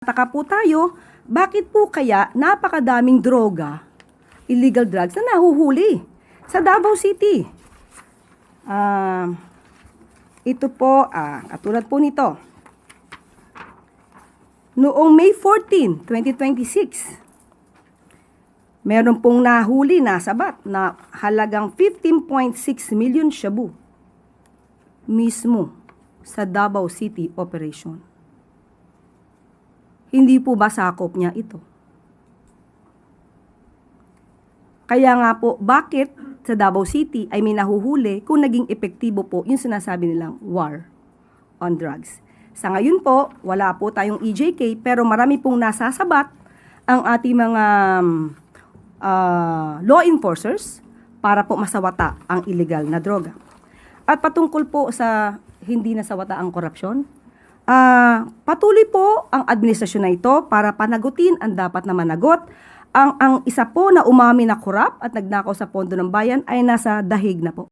Taka po tayo, bakit po kaya napakadaming droga, illegal drugs na nahuhuli sa Davao City? Ito po, katulad po nito. Noong May 14, 2026, meron pong nahuli na sabat na halagang 15.6 million shabu mismo sa Davao City operation. Hindi po ba sakop niya ito? Kaya nga po, bakit sa Davao City ay may nahuhuli kung naging epektibo po yung sinasabi nilang war on drugs? Sa ngayon po, wala po tayong EJK pero marami pong nasasabat ang ating mga law enforcers para po masawata ang illegal na droga. At patungkol po sa hindi nasawata ang korupsyon, patuloy po ang administrasyon na ito para panagutin ang dapat na managot. Ang isa po na umami na korap at nagnakaw sa pondo ng bayan ay nasa dahig na po.